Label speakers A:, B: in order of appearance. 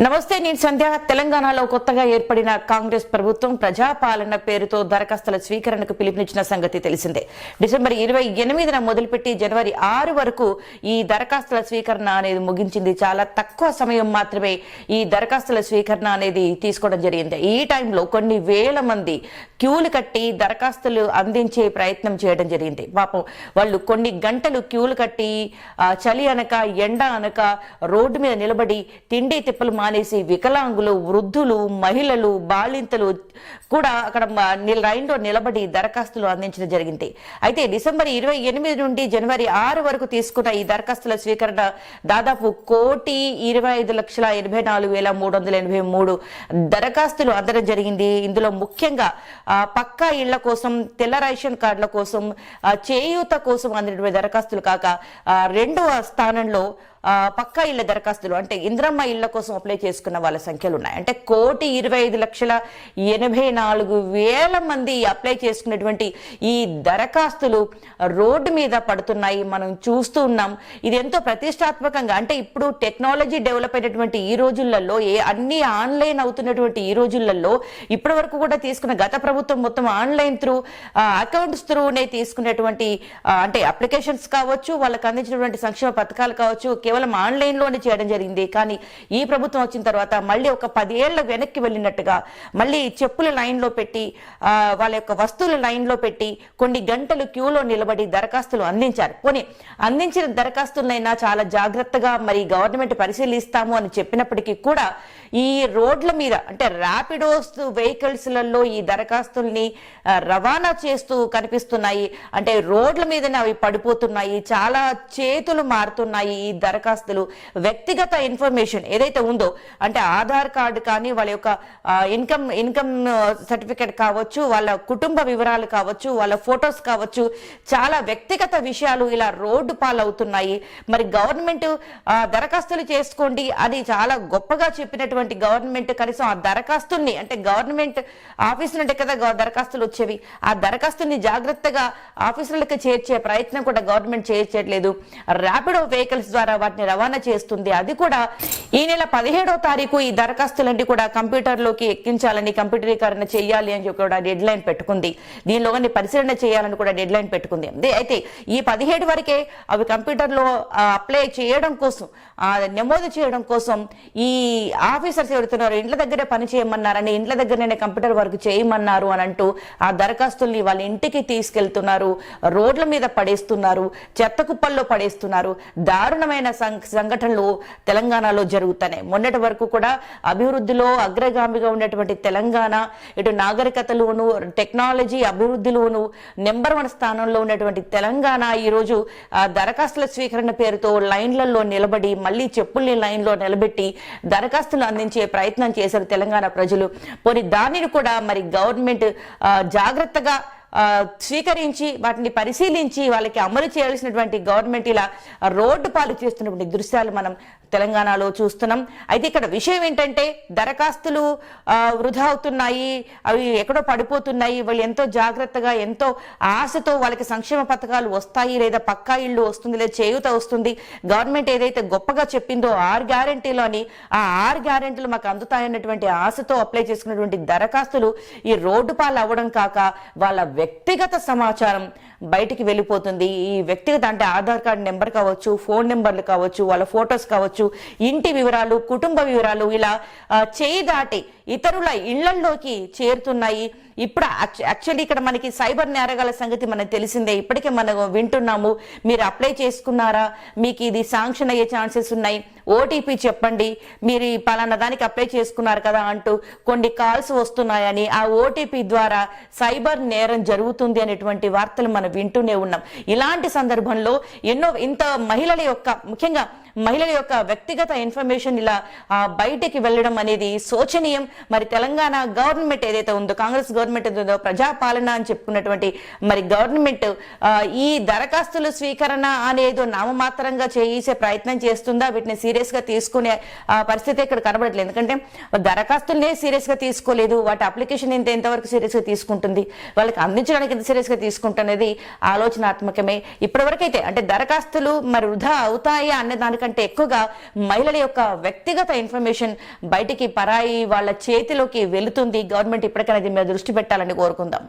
A: నమస్తే, నేను సంధ్య. తెలంగాణలో కొత్తగా ఏర్పడిన కాంగ్రెస్ ప్రభుత్వం ప్రజాపాలన పేరుతో దరఖాస్తుల స్వీకరణకు పిలుపునిచ్చిన సంగతి తెలిసిందే. డిసెంబర్ 28న మొదలుపెట్టి జనవరి 6 వరకు ఈ దరఖాస్తుల స్వీకరణ అనేది ముగించింది. చాలా తక్కువ సమయం మాత్రమే ఈ దరఖాస్తుల స్వీకరణ అనేది తీసుకోవడం జరిగింది. ఈ టైంలో కొన్ని వేల మంది క్యూలు కట్టి దరఖాస్తులు అందించే ప్రయత్నం చేయడం జరిగింది. పాపం వాళ్ళు కొన్ని గంటలు క్యూలు కట్టి చలి అనక ఎండ అనక రోడ్డు మీద నిలబడి తిండి తిప్పలు మానేసి వికలాంగులు, వృద్ధులు, మహిళలు, బాలింతలు కూడా అక్కడ లైన్లో నిలబడి దరఖాస్తులు అందించడం జరిగింది. అయితే డిసెంబర్ 28 నుండి జనవరి 6 వరకు తీసుకున్న ఈ దరఖాస్తుల స్వీకరణ దాదాపు 1,25,84,383 దరఖాస్తులు అందడం జరిగింది. ఇందులో ముఖ్యంగా పక్కా ఇళ్ల కోసం, తెల్ల రేషన్ కార్డుల కోసం, చేయూత కోసం అందినటువంటి దరఖాస్తులు కాక రెండవ స్థానంలో పక్కా ఇళ్ల దరఖాస్తులు అంటే ఇంద్రమ్మ ఇళ్ల కోసం అప్లై చేసుకున్న వాళ్ళ సంఖ్యలు ఉన్నాయి. అంటే 1,25,84,000 మంది అప్లై చేసుకున్నటువంటి ఈ దరఖాస్తులు రోడ్డు మీద పడుతున్నాయి. మనం చూస్తూ ఉన్నాం. ఇది ఎంతో ప్రతిష్టాత్మకంగా, అంటే ఇప్పుడు టెక్నాలజీ డెవలప్ అయినటువంటి ఈ రోజులలో, అన్ని ఆన్లైన్ అవుతున్నటువంటి ఈ రోజులలో ఇప్పటి వరకు కూడా తీసుకున్న గత ప్రభుత్వం మొత్తం ఆన్లైన్ త్రూ అకౌంట్స్ త్రూనే తీసుకునేటువంటి అంటే అప్లికేషన్స్ కావచ్చు, వాళ్ళకి అందించినటువంటి సంక్షేమ పథకాలు కావచ్చు, కేవలం ఆన్లైన్ లోనే చేయడం జరిగింది. కానీ ఈ ప్రభుత్వం వచ్చిన తర్వాత మళ్ళీ ఒక 10 ఏళ్ల వెనక్కి వెళ్ళినట్టుగా మళ్ళీ చెప్పుల లైన్ లో పెట్టి వాళ్ళ యొక్క వస్తువుల లైన్ లో పెట్టి కొన్ని గంటలు క్యూలో నిలబడి దరఖాస్తులు అందించారు. పోనీ అందించిన దరఖాస్తులైనా చాలా జాగ్రత్తగా మరి గవర్నమెంట్ పరిశీలిస్తాము అని చెప్పినప్పటికీ కూడా ఈ రోడ్ల మీద అంటే ర్యాపిడోస్ వెహికల్స్ లలో ఈ దరఖాస్తుల్ని రవాణా చేస్తూ కనిపిస్తున్నాయి. అంటే రోడ్ల మీదనే అవి పడిపోతున్నాయి. చాలా చేతులు మారుతున్నాయి. ఈ దరఖాస్తులు వ్యక్తిగత ఇన్ఫర్మేషన్ ఏదైతే ఉందో, అంటే ఆధార్ కార్డు కానీ, వాళ్ళ యొక్క ఇన్కమ్ సర్టిఫికేట్ కావచ్చు, వాళ్ళ కుటుంబ వివరాలు కావచ్చు, వాళ్ళ ఫొటోస్ కావచ్చు, చాలా వ్యక్తిగత విషయాలు ఇలా రోడ్డు పాలవుతున్నాయి. మరి గవర్నమెంట్ దరఖాస్తులు చేసుకోండి అని చాలా గొప్పగా చెప్పినటువంటి గవర్నమెంట్ కనీసం ఆ దరఖాస్తుల్ని, అంటే గవర్నమెంట్ ఆఫీసు నుండి కదా దరఖాస్తులు వచ్చేవి, ఆ దరఖాస్తుల్ని జాగ్రత్తగా ఆఫీసులకు చేర్చే ప్రయత్నం కూడా గవర్నమెంట్ చేయట్లేదు. ర్యాపిడో వెహికల్స్ ద్వారా వాటిని రవాణా చేస్తుంది. అది కూడా ఈ నెల 17వ తారీఖు ఈ దరఖాస్తులన్నీ కూడా కంప్యూటర్లోకి ఎక్కించాలని, కంప్యూటరీకరణ చేయాలి అని చెప్పి కూడా డెడ్ లైన్ పెట్టుకుంది. దీనిలోని పరిశీలన చేయాలని కూడా డెడ్ లైన్ పెట్టుకుంది. అయితే ఈ 17 వరకే అవి కంప్యూటర్లో అప్లై చేయడం కోసం, నమోదు చేయడం కోసం ఈ ఆఫీసర్స్ ఎవరుతున్నారు ఇంట్ల దగ్గరే పని చేయమన్నారని, ఇంట్ల దగ్గరనే కంప్యూటర్ వర్క్ చేయమన్నారు అని అంటూ ఆ దరఖాస్తుల్ని వాళ్ళ ఇంటికి తీసుకెళ్తున్నారు, రోడ్ల మీద పడేస్తున్నారు, చెత్త కుప్పల్లో పడేస్తున్నారు. దారుణమైన సంఘటనలు తెలంగాణలో జరుగుతున్నాయి. మొన్నటి వరకు కూడా అభివృద్ధిలో అగ్రగామిగా ఉన్నటువంటి తెలంగాణ ఇటు నాగరికతలోను, టెక్నాలజీ అభివృద్ధిలోను నెంబర్ 1 స్థానంలో ఉన్నటువంటి తెలంగాణ ఈరోజు దరఖాస్తుల స్వీకరణ పేరుతో లైన్లలో నిలబడి మళ్ళీ చెప్పుల్ని లైన్లో నిలబెట్టి దరఖాస్తులు అందించే ప్రయత్నం చేశారు తెలంగాణ ప్రజలు. పోనీ దానిని కూడా మరి గవర్నమెంట్ జాగ్రత్తగా స్వీకరించి వాటిని పరిశీలించి వాళ్ళకి అమలు చేయాల్సినటువంటి గవర్నమెంట్ ఇలా రోడ్డు పాలు చేస్తున్నటువంటి దృశ్యాలు మనం తెలంగాణలో చూస్తున్నాం. అయితే ఇక్కడ విషయం ఏంటంటే దరఖాస్తులు వృధా అవుతున్నాయి, అవి ఎక్కడో పడిపోతున్నాయి. వాళ్ళు ఎంతో జాగ్రత్తగా, ఎంతో ఆశతో వాళ్ళకి సంక్షేమ పథకాలు వస్తాయి, లేదా పక్కా ఇళ్ళు వస్తుంది, లేదా చేయూత వస్తుంది, గవర్నమెంట్ ఏదైతే గొప్పగా చెప్పిందో 6 గ్యారెంటీలు అని, ఆ 6 గ్యారెంటీలు మాకు అందుతాయన్నటువంటి ఆశతో అప్లై చేసుకున్నటువంటి దరఖాస్తులు ఈ రోడ్డు పాలు అవ్వడం కాక వాళ్ళ వ్యక్తిగత సమాచారం బయటికి వెళ్ళిపోతుంది. ఈ వ్యక్తిగత అంటే ఆధార్ కార్డు నెంబర్ కావచ్చు, ఫోన్ నెంబర్లు కావచ్చు, వాళ్ళ ఫొటోస్ కావచ్చు, ఇంటి వివరాలు, కుటుంబ వివరాలు ఇలా చేయి దాటి ఇతరుల ఇళ్లలోకి చేరుతున్నాయి. ఇప్పుడు యాక్చువల్లీ ఇక్కడ మనకి సైబర్ నేరగాల సంగతి మనకు తెలిసిందే. ఇప్పటికే మనం వింటున్నాము, మీరు అప్లై చేసుకున్నారా, మీకు ఇది శాంక్షన్ అయ్యే ఛాన్సెస్ ఉన్నాయి, ఓటీపీ చెప్పండి, మీరు పలానా దానికి అప్లై చేసుకున్నారు కదా అంటూ కొన్ని కాల్స్ వస్తున్నాయని, ఆ ఓటీపీ ద్వారా సైబర్ నేరం జరుగుతుంది అనేటువంటి వార్తలు మనం వింటూనే ఉన్నాం. ఇలాంటి సందర్భంలో ఇంత ముఖ్యంగా మహిళల యొక్క వ్యక్తిగత ఇన్ఫర్మేషన్ ఇలా బయటికి వెళ్ళడం అనేది శోచనీయం. మరి తెలంగాణ గవర్నమెంట్ ఏదైతే ఉందో, కాంగ్రెస్ గవర్నమెంట్ గవర్నమెంట్ ఉందో, ప్రజాపాలన అని చెప్పుకున్నటువంటి మరి గవర్నమెంట్ ఈ దరఖాస్తుల స్వీకరణ అనేది నామమాత్రంగా చేసే ప్రయత్నం చేస్తుందా? వీటిని సీరియస్ గా తీసుకునే పరిస్థితి ఇక్కడ కనబడట్లేదు. ఎందుకంటే దరఖాస్తులనే సీరియస్ గా తీసుకోలేదు, వాటి అప్లికేషన్ ఎంతవరకు సీరియస్ గా తీసుకుంటుంది, వాళ్ళకి అందించడానికి ఎంత సీరియస్ గా తీసుకుంటున్నది ఆలోచనాత్మకమే. ఇప్పటివరకు అయితే అంటే దరఖాస్తులు మరి వృధా అవుతాయా అనే దానికంటే ఎక్కువగా మహిళల యొక్క వ్యక్తిగత ఇన్ఫర్మేషన్ బయటికి పరాయి వాళ్ళ చేతిలోకి వెళుతుంది. గవర్నమెంట్ ఇప్పటికైనా దీని మీద దృష్టి పెట్టాలని కోరుకుందాం.